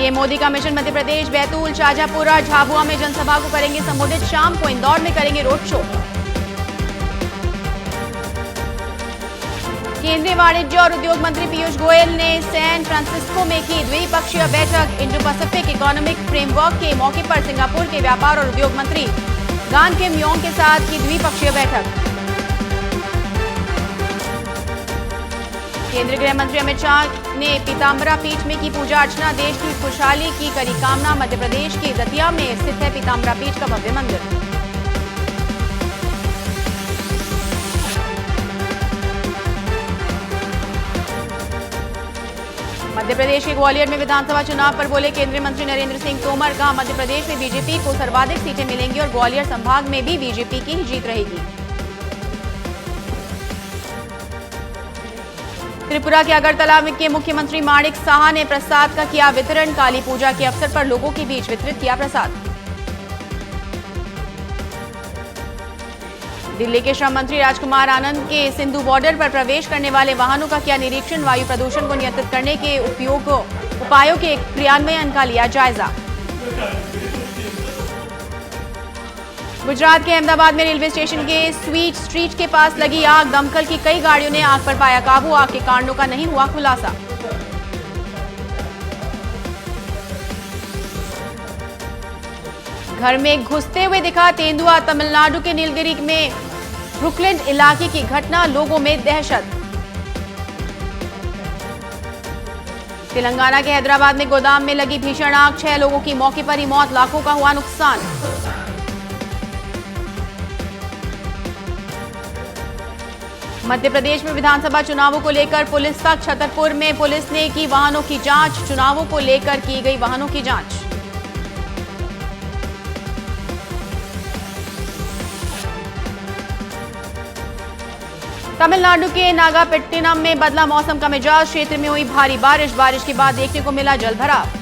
PM Modi का mission Madhya Pradesh, Betul, Shahjahanpur और झाबुआ में जनसभा को करेंगे संबोधित। शाम को इंदौर में करेंगे रोड शो। केंद्रीय वाणिज्य और उद्योग मंत्री पीयूष गोयल ने सैन फ्रांसिस्को में की द्विपक्षीय बैठक। इंडो पैसिफिक इकोनॉमिक फ्रेमवर्क के मौके पर सिंगापुर के व्यापार और उद्योग मंत्री गान किम योंग के साथ की द्विपक्षीय बैठक। केंद्रीय गृह मंत्री अमित शाह ने पीताम्बरा पीठ में की पूजा अर्चना। देश की खुशहाली की करी कामना। मध्य प्रदेश के दतिया में स्थित है पीताम्बरा पीठ का भव्य मंदिर। मध्य प्रदेश के ग्वालियर में विधानसभा चुनाव पर बोले केंद्रीय मंत्री नरेंद्र सिंह तोमर। कहा, मध्य प्रदेश में बीजेपी को सर्वाधिक सीटें मिलेंगी और ग्वालियर संभाग में भी बीजेपी की ही जीत रहेगी। त्रिपुरा के अगरतला के मुख्यमंत्री माणिक साहा ने प्रसाद का किया वितरण। काली पूजा के अवसर पर लोगों के बीच वितरित किया प्रसाद। दिल्ली के श्रम मंत्री राजकुमार आनंद के सिंधु बॉर्डर पर प्रवेश करने वाले वाहनों का किया निरीक्षण। वायु प्रदूषण को नियंत्रित करने के उपायों के क्रियान्वयन का लिया जायजा। गुजरात के अहमदाबाद में रेलवे स्टेशन के स्वीट स्ट्रीट के पास लगी आग। दमकल की कई गाड़ियों ने आग पर पाया काबू। आग के कारणों का नहीं हुआ खुलासा। घर में घुसते हुए दिखा तेंदुआ। तमिलनाडु के नीलगिरी में ब्रुकलिन इलाके की घटना, लोगों में दहशत। तेलंगाना के हैदराबाद में गोदाम में लगी भीषण आग। 6 लोगों की मौके पर ही मौत, लाखों का हुआ नुकसान। मध्य प्रदेश में विधानसभा चुनावों को लेकर पुलिस तक। छतरपुर में पुलिस ने की वाहनों की जांच। चुनावों को लेकर की गई वाहनों की जांच। तमिलनाडु के नागापट्टिनम में बदला मौसम का मिजाज। क्षेत्र में हुई भारी बारिश। बारिश के बाद देखने को मिला जलभराव।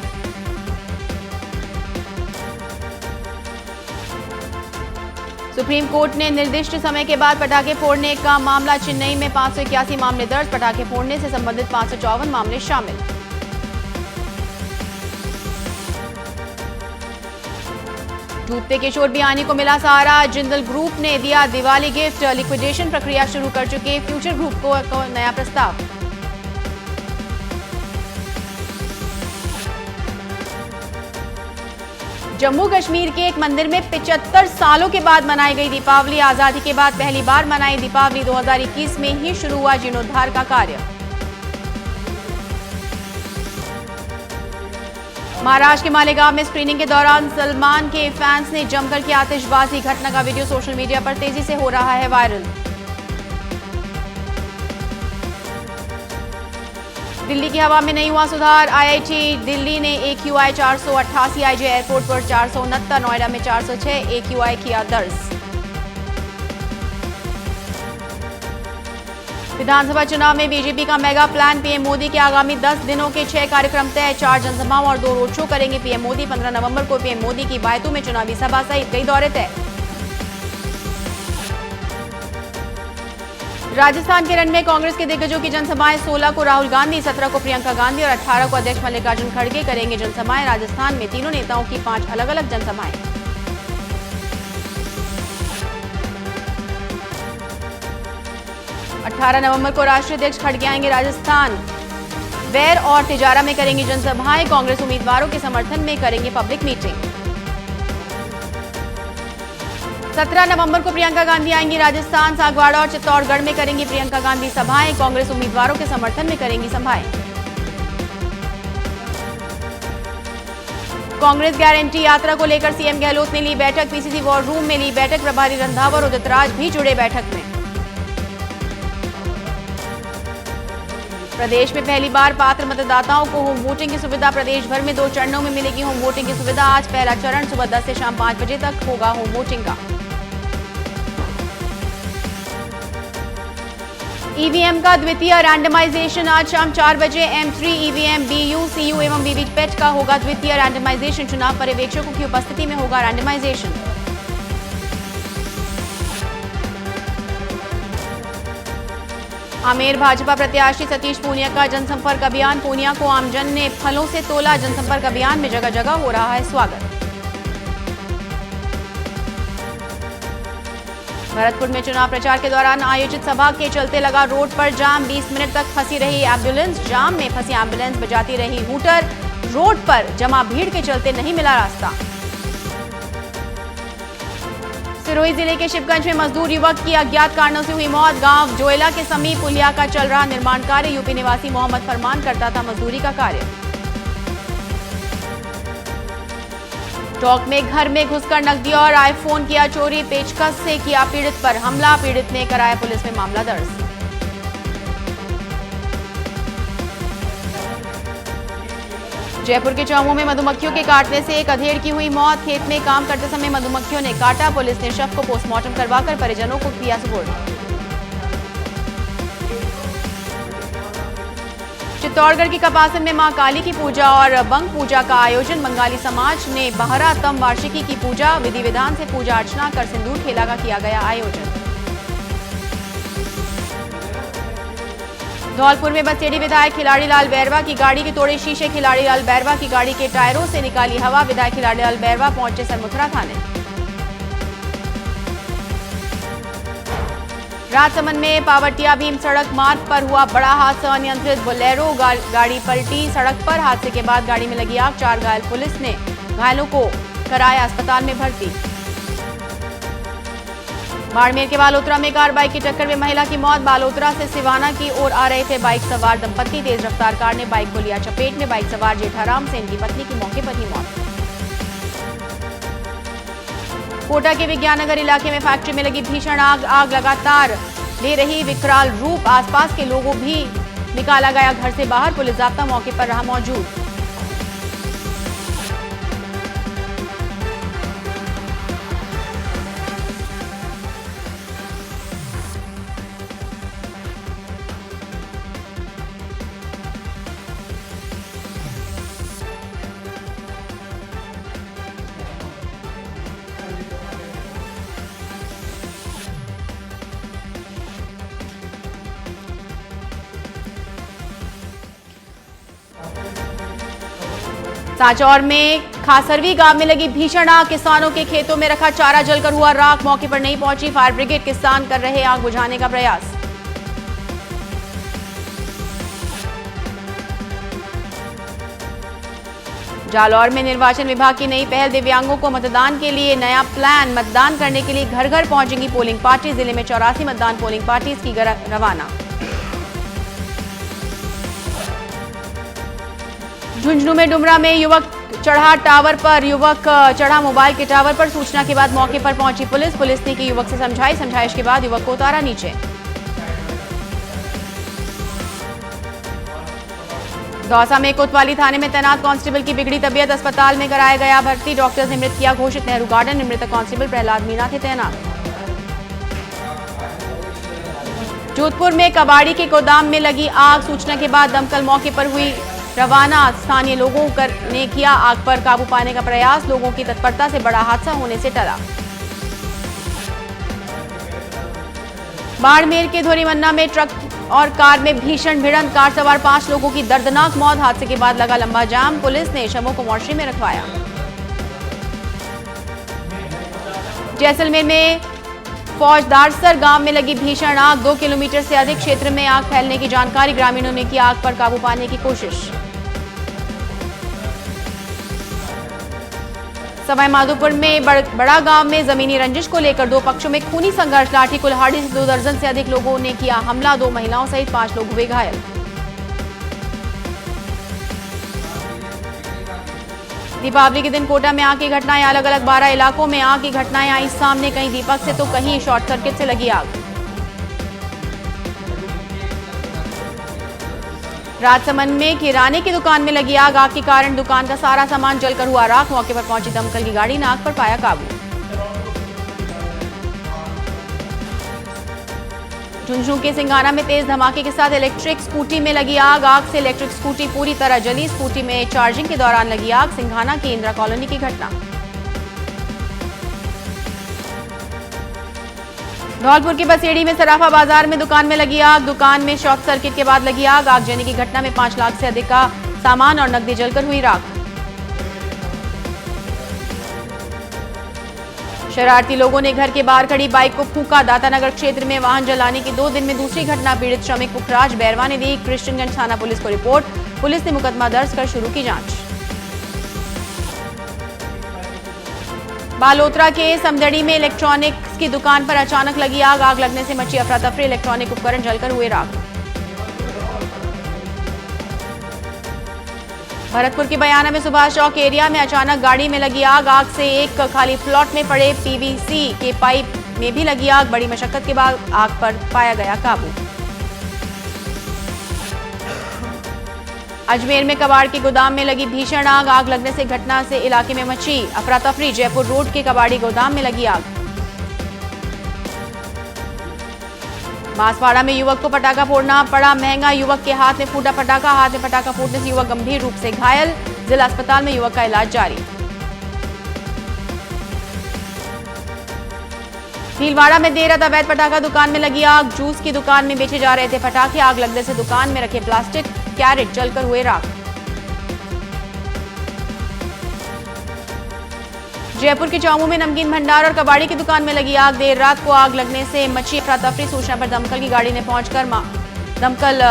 सुप्रीम कोर्ट ने निर्दिष्ट समय के बाद पटाखे फोड़ने का मामला। चेन्नई में 581 मामले दर्ज। पटाखे फोड़ने से संबंधित 554 मामले शामिल। डूबते किशोर बियानी को मिला सहारा। जिंदल ग्रुप ने दिया दिवाली गिफ्ट। लिक्विडेशन प्रक्रिया शुरू कर चुके फ्यूचर ग्रुप को नया प्रस्ताव। जम्मू कश्मीर के एक मंदिर में 75 सालों के बाद मनाई गई दीपावली। आजादी के बाद पहली बार मनाई दीपावली। 2021 में ही शुरू हुआ जीर्णोद्धार का कार्य। महाराष्ट्र के मालेगांव में स्क्रीनिंग के दौरान सलमान के फैंस ने जमकर की आतिशबाजी। घटना का वीडियो सोशल मीडिया पर तेजी से हो रहा है वायरल। दिल्ली की हवा में नहीं हुआ सुधार। आईआईटी दिल्ली ने AQI 488 IJ एयरपोर्ट पर 469, नोएडा में 406 AQI किया दर्ज। विधानसभा चुनाव में बीजेपी का मेगा प्लान। पीएम मोदी के आगामी 10 दिनों के 6 कार्यक्रम तय। 4 जनसभाओं और 2 रोड शो करेंगे पीएम मोदी। 15 नवंबर को पीएम मोदी की बायतू में चुनावी सभा सहित कई दौरे तय। राजस्थान के रण में कांग्रेस के दिग्गजों की जनसभाएं। 16 को राहुल गांधी, 17 को प्रियंका गांधी और 18 को अध्यक्ष मल्लिकार्जुन खड़गे करेंगे जनसभाएं। राजस्थान में तीनों नेताओं की 5 अलग अलग जनसभाएं। अठारह नवंबर को राष्ट्रीय अध्यक्ष खड़गे आएंगे राजस्थान। वैर और तिजारा में करेंगे जनसभाएं। कांग्रेस उम्मीदवारों के समर्थन में करेंगे पब्लिक मीटिंग। 17 नवंबर को प्रियंका गांधी आएंगी राजस्थान। सागवाड़ा और चित्तौड़गढ़ में करेंगी प्रियंका गांधी सभाएं। कांग्रेस उम्मीदवारों के समर्थन में करेंगी सभाएं। कांग्रेस गारंटी यात्रा को लेकर सीएम गहलोत ने ली बैठक। पीसीसी वॉर रूम में ली बैठक। प्रभारी रंधावा और उदित राज भी जुड़े बैठक में। प्रदेश में पहली बार पात्र मतदाताओं को होम वोटिंग की सुविधा। प्रदेश भर में 2 चरणों में मिलेगी होम वोटिंग की सुविधा। आज पहला चरण सुबह 10 से शाम 5 बजे तक होगा होम वोटिंग का। ईवीएम का द्वितीय रैंडमाइजेशन आज शाम 4 बजे। M3 ईवीएम BU, CU एवं वीवीपैट का होगा द्वितीय रैंडमाइजेशन। चुनाव पर्यवेक्षकों की उपस्थिति में होगा रैंडमाइजेशन। आमेर भाजपा प्रत्याशी सतीश पूनिया का जनसंपर्क अभियान। पूनिया को आमजन ने फलों से तोला। जनसंपर्क अभियान में जगह जगह हो रहा है स्वागत। भरतपुर में चुनाव प्रचार के दौरान आयोजित सभा के चलते लगा रोड पर जाम। 20 मिनट तक फंसी रही एम्बुलेंस। जाम में फंसी एम्बुलेंस बजाती रही हूटर। रोड पर जमा भीड़ के चलते नहीं मिला रास्ता। सिरोही जिले के शिवगंज में मजदूर युवक की अज्ञात कारणों से हुई मौत। गांव जोयला के समीप पुलिया का चल रहा निर्माण कार्य। यूपी निवासी मोहम्मद फरमान करता था मजदूरी का कार्य। टोंक में घर में घुसकर नकदी और आईफोन किया चोरी। पेचकस से किया पीड़ित पर हमला। पीड़ित ने कराया पुलिस में मामला दर्ज। जयपुर के चौमू में मधुमक्खियों के काटने से एक अधेड़ की हुई मौत। खेत में काम करते समय मधुमक्खियों ने काटा। पुलिस ने शव को पोस्टमार्टम करवाकर परिजनों को किया सुपुर्द। चित्तौड़गढ़ की कपासन में मां काली की पूजा और बंग पूजा का आयोजन। बंगाली समाज ने बहरातम वार्षिकी की पूजा। विधि विधान से पूजा अर्चना कर सिंदूर खेला का किया गया आयोजन। धौलपुर में बसेड़ी विधायक खिलाड़ी लाल बैरवा की गाड़ी के तोड़े शीशे। खिलाड़ी लाल बैरवा की गाड़ी के टायरों से निकाली हवा। विधायक खिलाड़ी लाल बैरवा पहुंचे सरमुथरा थाने। राजसमंद में पावटिया भीम सड़क मार्ग पर हुआ बड़ा हादसा। अनियंत्रित बोलेरो गाड़ी पलटी सड़क पर। हादसे के बाद गाड़ी में लगी आग। 4 घायल। पुलिस ने घायलों को कराया अस्पताल में भर्ती। बाड़मेर के बालोतरा में कार बाइक की टक्कर में महिला की मौत। बालोतरा से सिवाना की ओर आ रहे थे बाइक सवार दंपत्ति। तेज रफ्तार कार ने बाइक को लिया चपेट में। बाइक सवार जेठाराम से इनकी पत्नी की मौके पर ही मौत। कोटा के विज्ञाननगर इलाके में फैक्ट्री में लगी भीषण आग। आग लगातार ले रही विकराल रूप। आसपास के लोगों भी निकाला गया घर से बाहर। पुलिस जाब्ता मौके पर रहा मौजूद। सांचौर में खासरवी गांव में लगी भीषण आग। किसानों के खेतों में रखा चारा जलकर हुआ राख। मौके पर नहीं पहुंची फायर ब्रिगेड। किसान कर रहे आग बुझाने का प्रयास। जालौर में निर्वाचन विभाग की नई पहल। दिव्यांगों को मतदान के लिए नया प्लान। मतदान करने के लिए घर घर पहुंचेंगी पोलिंग पार्टी। जिले में 84 मतदान पोलिंग पार्टीज की रवाना। झुंझुनू में डुमरा में युवक चढ़ा टावर पर। युवक चढ़ा मोबाइल के टावर पर। सूचना के बाद मौके पर पहुंची पुलिस। पुलिस ने की युवक से समझाइश के बाद युवक को उतारा नीचे। दौसा में कोतवाली थाने में तैनात कांस्टेबल की बिगड़ी तबीयत। अस्पताल में कराया गया भर्ती। डॉक्टर्स ने मृत किया घोषित। नेहरू गार्डन में मृतक कांस्टेबल प्रहलाद मीणा थे तैनात। जोधपुर में कबाड़ी के गोदाम में लगी आग। सूचना के बाद दमकल मौके पर हुई रवाना। स्थानीय लोगों ने किया आग पर काबू पाने का प्रयास। लोगों की तत्परता से बड़ा हादसा होने से टला। बाड़मेर के धोरीमन्ना में ट्रक और कार में भीषण भिड़ंत। कार सवार 5 लोगों की दर्दनाक मौत। हादसे के बाद लगा लंबा जाम। पुलिस ने शवों को मोर्चरी में रखवाया। जैसलमेर में फौजदारसर गांव में लगी भीषण आग। 2 किलोमीटर से अधिक क्षेत्र में आग फैलने की जानकारी। ग्रामीणों ने की आग पर काबू पाने की कोशिश। सवाई माधोपुर में बड़ा गांव में जमीनी रंजिश को लेकर 2 पक्षों में खूनी संघर्ष। लाठी कुल्हाड़ी से 2 दर्जन से अधिक लोगों ने किया हमला। 2 महिलाओं सहित 5 लोग हुए घायल। दीपावली के दिन कोटा में आग की घटनाएं। अलग अलग 12 इलाकों में आग की घटनाएं आई सामने। कहीं दीपक से तो कहीं शॉर्ट सर्किट से लगी आग। राजसमंद में किराने की दुकान में लगी आग। आग के कारण दुकान का सारा सामान जलकर हुआ राख। मौके पर पहुंची दमकल की गाड़ी ने आग पर पाया काबू। झुंझुनू के सिंघाना में तेज धमाके के साथ इलेक्ट्रिक स्कूटी में लगी आग। आग से इलेक्ट्रिक स्कूटी पूरी तरह जली। स्कूटी में चार्जिंग के दौरान लगी आग। सिंघाना की इंदिरा कॉलोनी की घटना। धौलपुर की बसेड़ी में सराफा बाजार में दुकान में लगी आग। दुकान में शॉर्ट सर्किट के बाद लगी आग। आगजनी की घटना में 5 लाख से अधिक का सामान और नकदी जलकर हुई राख। शरारती लोगों ने घर के बाहर खड़ी बाइक को फूंका। दातानगर क्षेत्र में वाहन जलाने की 2 दिन में दूसरी घटना। पीड़ित श्रमिक पुखराज बैरवा ने दी कृष्णगंज थाना पुलिस को रिपोर्ट। पुलिस ने मुकदमा दर्ज कर शुरू की जांच। बालोतरा के समदड़ी में इलेक्ट्रॉनिक्स की दुकान पर अचानक लगी आग। आग लगने से मची अफरा तफरी। इलेक्ट्रॉनिक उपकरण जलकर हुए राख। भरतपुर के बयाना में सुभाष चौक एरिया में अचानक गाड़ी में लगी आग। आग से एक खाली प्लॉट में पड़े पीवीसी के पाइप में भी लगी आग। बड़ी मशक्कत के बाद आग पर पाया गया काबू। अजमेर में कबाड़ के गोदाम में लगी भीषण आग। आग लगने से घटना से इलाके में मची अफरा तफरी। जयपुर रोड के कबाड़ी गोदाम में लगी आग। बांसवाड़ा में युवक को पटाखा फोड़ना पड़ा महंगा। युवक के हाथ में फूटा पटाखा। हाथ में पटाखा फूटने से युवक गंभीर रूप से घायल। जिला अस्पताल में युवक का इलाज जारी। भीलवाड़ा में देर रात अवैध पटाखा दुकान में लगी आग। जूस की दुकान में बेचे जा रहे थे पटाखे। आग लगने से दुकान में रखे प्लास्टिक कैरेट जलकर हुए राख। जयपुर के चौमू में नमकीन भंडार और कबाड़ी की दुकान में लगी आग। देर रात को आग लगने से मची अफरा तफरी। सूचना पर दमकल की गाड़ी ने पहुंचकर दमकल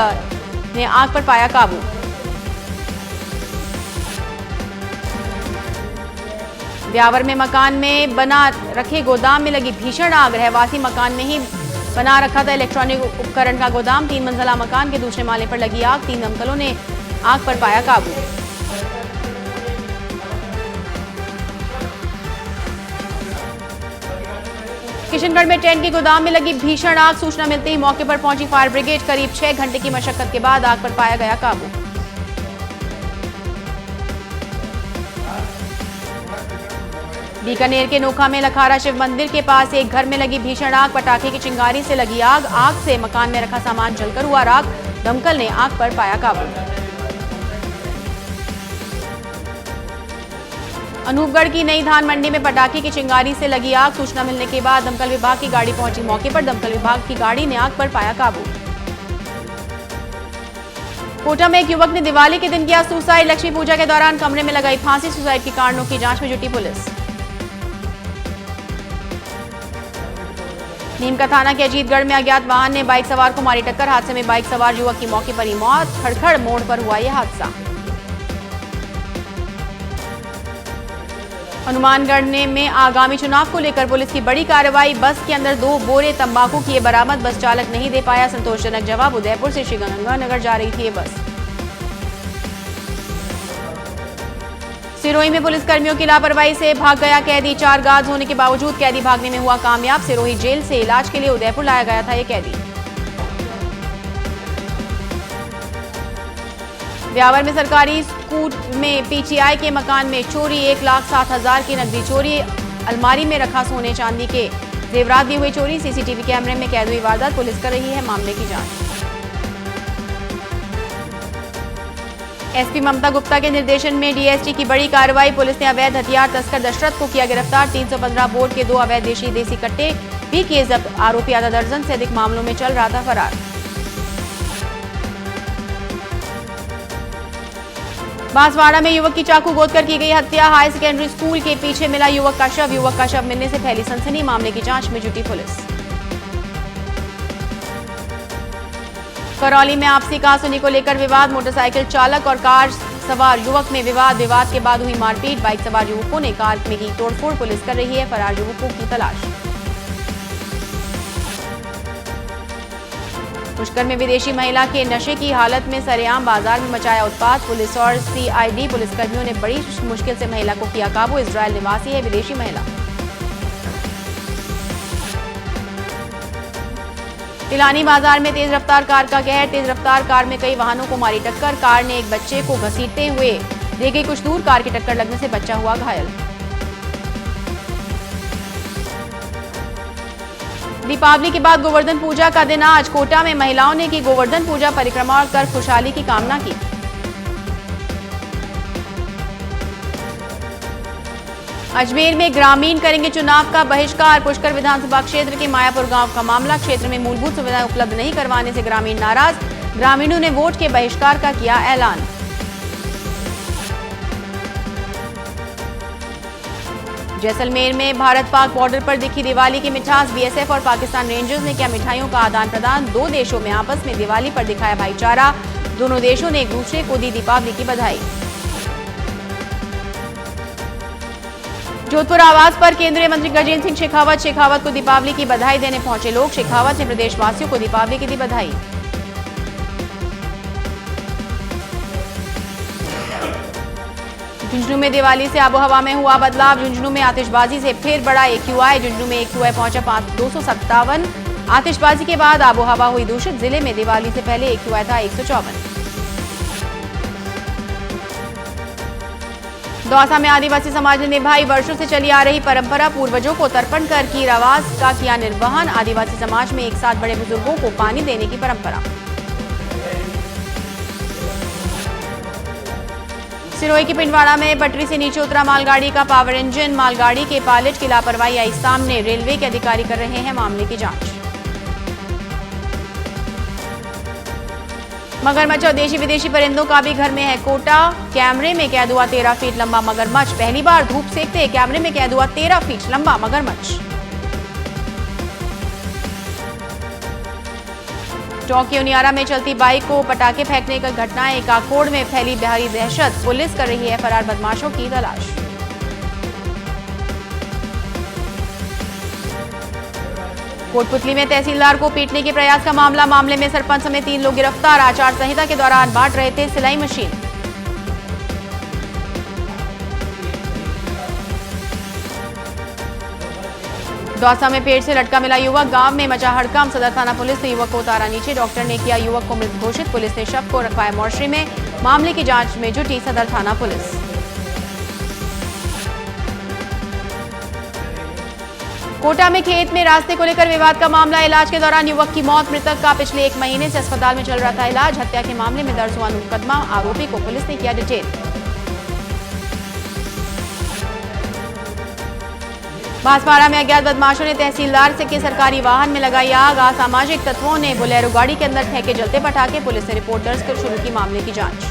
ने आग पर पाया काबू। ब्यावर में मकान में बना रखे गोदाम में लगी भीषण आग। रहवासी मकान में ही बना रखा था इलेक्ट्रॉनिक उपकरण का गोदाम। 3 मंजिला मकान के दूसरे माले पर लगी आग। 3 दमकलों ने आग पर पाया काबू। किशनगढ़ में टेंट के गोदाम में लगी भीषण आग। सूचना मिलते ही मौके पर पहुंची फायर ब्रिगेड। करीब 6 घंटे की मशक्कत के बाद आग पर पाया गया काबू। बीकानेर के नोखा में लखारा शिव मंदिर के पास एक घर में लगी भीषण आग। पटाखे की चिंगारी से लगी आग। आग से मकान में रखा सामान जलकर हुआ राख। दमकल ने आग पर पाया काबू। अनूपगढ़ की नई धान मंडी में पटाखे की चिंगारी से लगी आग। सूचना मिलने के बाद दमकल विभाग की गाड़ी पहुंची मौके पर। दमकल विभाग की गाड़ी ने आग पर पाया काबू। कोटा में एक युवक ने दिवाली के दिन किया सुसाइड। लक्ष्मी पूजा के दौरान कमरे में लगाई फांसी। सुसाइड के कारणों की जांच में जुटी पुलिस। नीमका थाना के अजीतगढ़ में अज्ञात वाहन ने बाइक सवार को मारी टक्कर। हादसे में बाइक सवार युवक की मौके पर ही मौत। खड़खड़ मोड़ पर हुआ यह हादसा। हनुमानगढ़ में आगामी चुनाव को लेकर पुलिस की बड़ी कार्रवाई। बस के अंदर 2 बोरे तंबाकू किए बरामद। बस चालक नहीं दे पाया संतोषजनक जवाब। उदयपुर से श्रीगंगानगर जा रही थी ये बस। सिरोही में पुलिस कर्मियों की लापरवाही से भाग गया कैदी। 4 गार्ड होने के बावजूद कैदी भागने में हुआ कामयाब। सिरोही जेल से इलाज के लिए उदयपुर लाया गया था ये कैदी। ब्यावर में सरकारी स्कूल में पीटीआई के मकान में चोरी। 1,07,000 की नकदी चोरी। अलमारी में रखा सोने चांदी के जेवरात भी हुई चोरी। सीसीटीवी कैमरे में कैद हुई वारदात। पुलिस कर रही है मामले की जांच। एसपी ममता गुप्ता के निर्देशन में डीएसटी की बड़ी कार्रवाई। पुलिस ने अवैध हथियार तस्कर दशरथ को किया गिरफ्तार। 315 बोर्ड के 2 अवैध देसी कट्टे भी किए जब्त। आरोपी आधा दर्जन से अधिक मामलों में चल रहा था फरार। बांसवाड़ा में युवक की चाकू गोदकर की गई हत्या। हाई सेकेंडरी स्कूल के पीछे मिला युवक का शव। युवक का शव मिलने से फैली सनसनी। मामले की जांच में जुटी पुलिस। करौली में आपसी कहासुनी को लेकर विवाद। मोटरसाइकिल चालक और कार सवार युवक में विवाद। विवाद के बाद हुई मारपीट। बाइक सवार युवकों ने कार में की तोड़फोड़। पुलिस कर रही है फरार युवकों की तलाश। पुष्कर में विदेशी महिला के नशे की हालत में सरेआम बाजार में मचाया उत्पात। पुलिस और सीआईडी पुलिसकर्मियों ने बड़ी मुश्किल से महिला को किया काबू। इजरायल निवासी है विदेशी महिला। तिलानी बाजार में तेज रफ्तार कार का कहर। तेज रफ्तार कार में कई वाहनों को मारी टक्कर। कार ने एक बच्चे को घसीटते हुए ले गई कुछ दूर। कार की टक्कर लगने से बच्चा हुआ घायल। दीपावली के बाद गोवर्धन पूजा का दिन आज। कोटा में महिलाओं ने की गोवर्धन पूजा परिक्रमा कर खुशहाली की कामना की। अजमेर में ग्रामीण करेंगे चुनाव का बहिष्कार। पुष्कर विधानसभा क्षेत्र के मायापुर गांव का मामला। क्षेत्र में मूलभूत सुविधाएं उपलब्ध नहीं करवाने से ग्रामीण नाराज। ग्रामीणों ने वोट के बहिष्कार का किया ऐलान। जैसलमेर में भारत पाक बॉर्डर पर दिखी दिवाली की मिठास। बीएसएफ और पाकिस्तान रेंजर्स ने किया मिठाइयों का आदान प्रदान। दो देशों में आपस में दिवाली पर दिखाया भाईचारा। दोनों देशों ने एक दूसरे को दी दीपावली की बधाई। जोधपुर आवास पर केंद्रीय मंत्री गजेंद्र सिंह शेखावत को दीपावली की बधाई देने पहुंचे लोग। शेखावत ने प्रदेशवासियों को दीपावली की दी बधाई। झुंझुनू में दिवाली से आबोहवा में हुआ बदलाव। झुंझुनू में आतिशबाजी से फिर बड़ा एक्यूआई। झुंझुनू में एक्यूआई पहुंचा 257। आतिशबाजी के बाद आबोहवा हुई दूषित। जिले में दिवाली से पहले एक्यूआई था 154। दौसा में आदिवासी समाज ने निभाई वर्षों से चली आ रही परंपरा। पूर्वजों को तर्पण कर की आवास का किया निर्वहन। आदिवासी समाज में एक साथ बड़े बुजुर्गों को पानी देने की परंपरा। सिरोही की पिंडवाड़ा में पटरी से नीचे उतरा मालगाड़ी का पावर इंजन। मालगाड़ी के पायलट की लापरवाही आई सामने। रेलवे के अधिकारी कर रहे हैं मामले की जांच। मगरमच्छ और देशी विदेशी परिंदों का भी घर में है कोटा। कैमरे में कैद हुआ 13 फीट लंबा मगरमच्छ। पहली बार धूप सेकते कैमरे में कैद हुआ 13 फीट लंबा मगरमच्छ। टोंकी उनियारा में चलती बाइक को पटाखे फेंकने की घटनाएं। काकोड़ में फैली भारी दहशत। पुलिस कर रही है फरार बदमाशों की तलाश। कोटपुतली में तहसीलदार को पीटने के प्रयास का मामले में सरपंच समेत 3 लोग गिरफ्तार। आचार संहिता के दौरान बांट रहे थे सिलाई मशीन। दौसा में पेड़ से लटका मिला युवक। गांव में मचा हड़कंप। सदर थाना पुलिस ने युवक को उतारा नीचे। डॉक्टर ने किया युवक को मृत घोषित। पुलिस ने शव को रखवाया मोर्चरी में। मामले की जांच में जुटी सदर थाना पुलिस। कोटा में खेत में रास्ते को लेकर विवाद का मामला। इलाज के दौरान युवक की मौत। मृतक का पिछले 1 महीने से अस्पताल में चल रहा था इलाज। हत्या के मामले में दर्ज हुआ मुकदमा। आरोपी को पुलिस ने किया डिटेन। बांसवाड़ा में अज्ञात बदमाशों ने तहसीलदार से के सरकारी वाहन में लगाई आग। असामाजिक तत्वों ने बोलेरो गाड़ी के अंदर फेंके जलते पटाखे। पुलिस ने रिपोर्ट दर्ज कर शुरू की मामले की जांच।